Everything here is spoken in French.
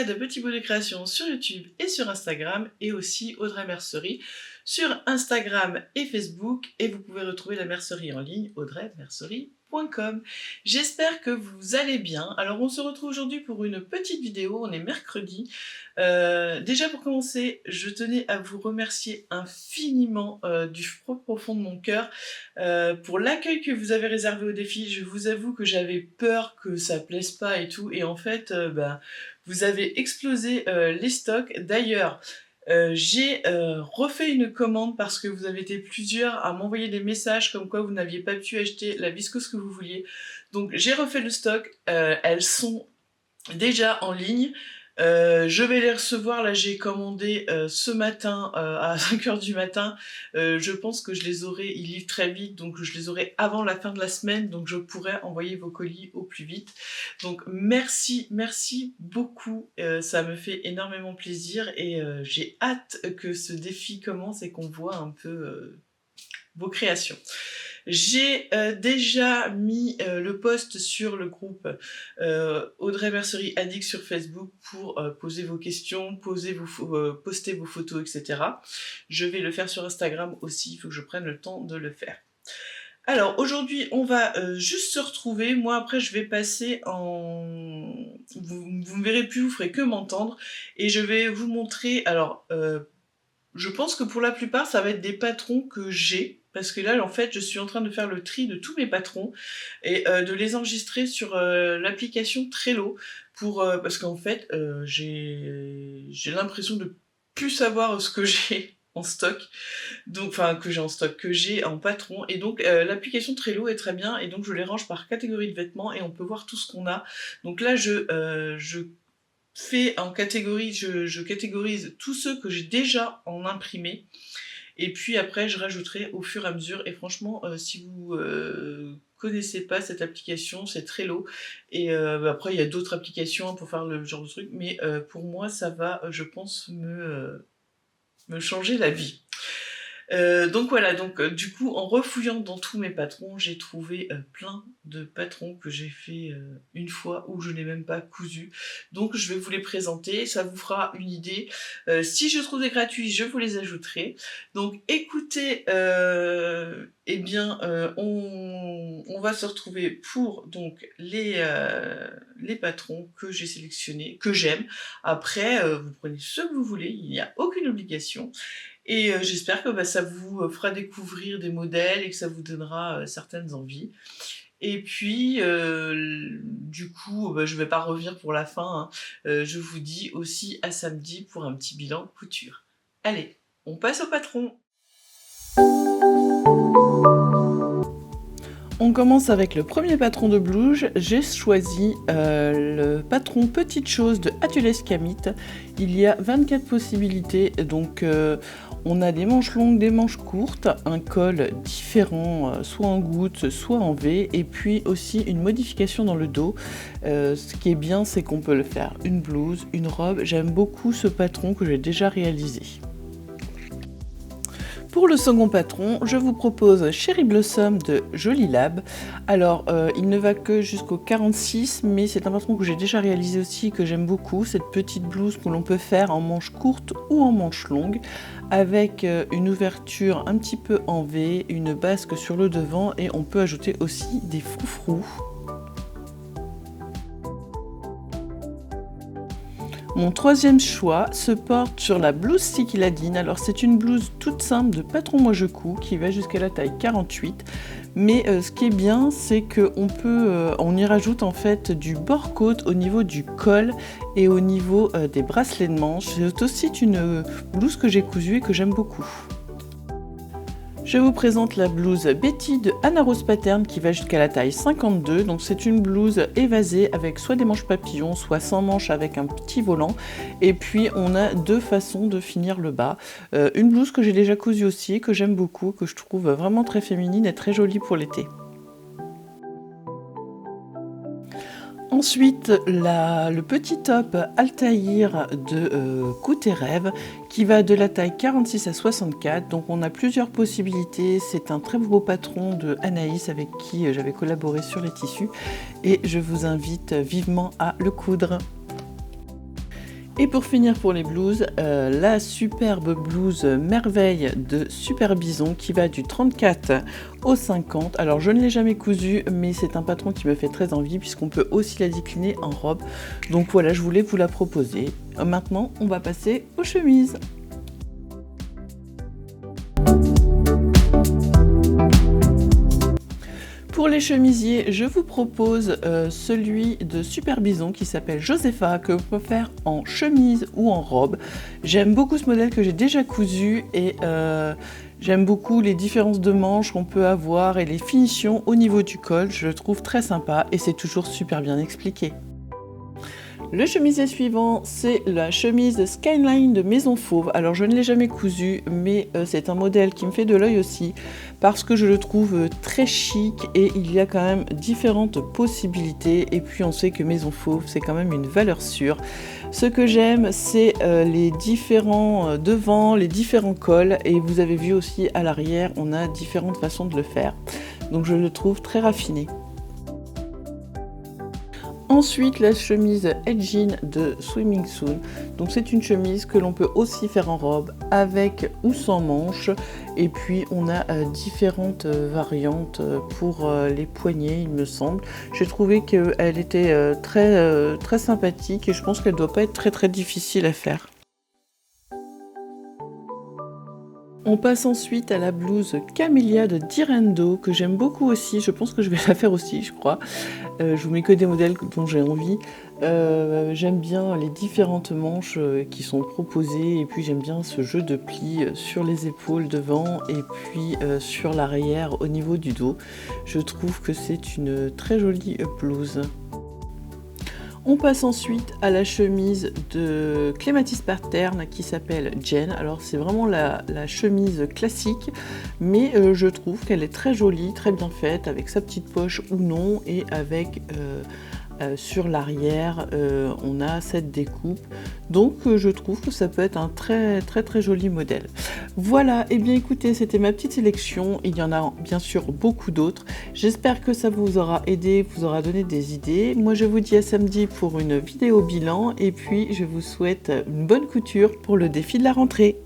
Audrey de Petit Bout de Création sur YouTube et sur Instagram, et aussi Audrey Mercerie sur Instagram et Facebook, et vous pouvez retrouver la mercerie en ligne audreymercerie.com. J'espère que vous allez bien. Alors on se retrouve aujourd'hui pour une petite vidéo, on est mercredi. Déjà pour commencer, je tenais à vous remercier infiniment du profond de mon cœur pour l'accueil que vous avez réservé au défi. Je vous avoue que j'avais peur que ça plaise pas et tout, et en fait vous avez explosé les stocks. D'ailleurs, j'ai refait une commande parce que vous avez été plusieurs à m'envoyer des messages comme quoi vous n'aviez pas pu acheter la viscose que vous vouliez. Donc j'ai refait le stock, elles sont déjà en ligne. Je vais les recevoir, là j'ai commandé ce matin à 5h du matin. Je pense que je les aurai, ils livrent très vite, donc je les aurai avant la fin de la semaine, donc je pourrai envoyer vos colis au plus vite. Donc merci beaucoup, ça me fait énormément plaisir, et j'ai hâte que ce défi commence et qu'on voit un peu vos créations. J'ai déjà mis le post sur le groupe Audrey Mercerie Addict sur Facebook pour poser vos questions, poster vos photos, etc. Je vais le faire sur Instagram aussi, il faut que je prenne le temps de le faire. Alors aujourd'hui on va juste se retrouver. Moi après je vais passer en... Vous me verrez plus, vous ferez que m'entendre, et je vais vous montrer... Alors je pense que pour la plupart ça va être des patrons que j'ai, parce que là en fait je suis en train de faire le tri de tous mes patrons et de les enregistrer sur l'application Trello pour parce qu'en fait j'ai l'impression de plus savoir ce que j'ai en stock, donc enfin que j'ai en patron, et donc l'application Trello est très bien, et donc je les range par catégorie de vêtements et on peut voir tout ce qu'on a. Donc là je fais en catégorie, je catégorise tous ceux que j'ai déjà en imprimé, et puis après je rajouterai au fur et à mesure. Et franchement si vous connaissez pas cette application, c'est Trello, et après il y a d'autres applications pour faire le genre de truc, mais pour moi ça va, je pense, me changer la vie. Donc voilà, donc du coup en refouillant dans tous mes patrons, j'ai trouvé plein de patrons que j'ai fait une fois où je n'ai même pas cousu. Donc je vais vous les présenter, ça vous fera une idée. Si je trouve des gratuits, je vous les ajouterai. Donc écoutez, eh bien on va se retrouver pour donc les patrons que j'ai sélectionnés, que j'aime. Après vous prenez ce que vous voulez, il n'y a aucune obligation. Et j'espère que ça vous fera découvrir des modèles et que ça vous donnera certaines envies. Et puis, du coup, je vais pas revenir pour la fin, hein. Je vous dis aussi à samedi pour un petit bilan couture. Allez, on passe au patron. On commence avec le premier patron de blouse. J'ai choisi le patron Petite Chose de Atelier Scamit. Il y a 24 possibilités, donc on a des manches longues, des manches courtes, un col différent, soit en goutte, soit en V, et puis aussi une modification dans le dos. Ce qui est bien, c'est qu'on peut le faire une blouse, une robe. J'aime beaucoup ce patron que j'ai déjà réalisé. Pour le second patron, je vous propose Cherry Blossom de Jolie Lab. Alors, il ne va que jusqu'au 46, mais c'est un patron que j'ai déjà réalisé aussi, que j'aime beaucoup. Cette petite blouse que l'on peut faire en manche courte ou en manche longue, avec une ouverture un petit peu en V, une basque sur le devant, et on peut ajouter aussi des froufrous. Mon troisième choix se porte sur la blouse Sticky Ladine. Alors c'est une blouse toute simple de patron Moi Je Couds qui va jusqu'à la taille 48. Mais ce qui est bien, c'est qu'on y rajoute en fait du bord-côte au niveau du col et au niveau des bracelets de manche. C'est aussi une blouse que j'ai cousue et que j'aime beaucoup. Je vous présente la blouse Betty de Anna Rose Pattern qui va jusqu'à la taille 52. Donc c'est une blouse évasée avec soit des manches papillons, soit sans manches avec un petit volant. Et puis on a deux façons de finir le bas. Une blouse que j'ai déjà cousue aussi, que j'aime beaucoup, que je trouve vraiment très féminine et très jolie pour l'été. Ensuite, le petit top Altaïr de Coûter Rêve qui va de la taille 46 à 64. Donc on a plusieurs possibilités. C'est un très beau patron de Anaïs avec qui j'avais collaboré sur les tissus et je vous invite vivement à le coudre. Et pour finir pour les blouses, la superbe blouse Merveille de Super Bison qui va du 34 au 50. Alors je ne l'ai jamais cousue, mais c'est un patron qui me fait très envie puisqu'on peut aussi la décliner en robe. Donc voilà, je voulais vous la proposer. Maintenant, on va passer aux chemises. Pour les chemisiers, je vous propose celui de Super Bison qui s'appelle Josepha, que vous pouvez faire en chemise ou en robe. J'aime beaucoup ce modèle que j'ai déjà cousu et j'aime beaucoup les différences de manches qu'on peut avoir et les finitions au niveau du col. Je le trouve très sympa et c'est toujours super bien expliqué. Le chemisier suivant, c'est la chemise Skyline de Maison Fauve. Alors je ne l'ai jamais cousu, mais c'est un modèle qui me fait de l'œil aussi, parce que je le trouve très chic et il y a quand même différentes possibilités. Et puis on sait que Maison Fauve, c'est quand même une valeur sûre. Ce que j'aime, c'est les différents devants, les différents cols. Et vous avez vu aussi à l'arrière, on a différentes façons de le faire. Donc je le trouve très raffiné. Ensuite, la chemise Edgin de Swimming Soon. Donc c'est une chemise que l'on peut aussi faire en robe avec ou sans manches. Et puis on a différentes variantes pour les poignets, il me semble. J'ai trouvé qu'elle était très sympathique et je pense qu'elle ne doit pas être très difficile à faire. On passe ensuite à la blouse Camélia de Direndo que j'aime beaucoup aussi, je pense que je vais la faire aussi je crois. Je vous mets que des modèles dont j'ai envie. J'aime bien les différentes manches qui sont proposées et puis j'aime bien ce jeu de plis sur les épaules devant et puis sur l'arrière au niveau du dos. Je trouve que c'est une très jolie blouse. On passe ensuite à la chemise de Clématis Pattern qui s'appelle Jen. Alors c'est vraiment la chemise classique, mais je trouve qu'elle est très jolie, très bien faite, avec sa petite poche ou non, et avec sur l'arrière on a cette découpe. Donc je trouve que ça peut être un très joli modèle. Voilà, et bien écoutez, c'était ma petite sélection, il y en a bien sûr beaucoup d'autres. J'espère que ça vous aura aidé, vous aura donné des idées. Moi je vous dis à samedi pour une vidéo bilan et puis je vous souhaite une bonne couture pour le défi de la rentrée.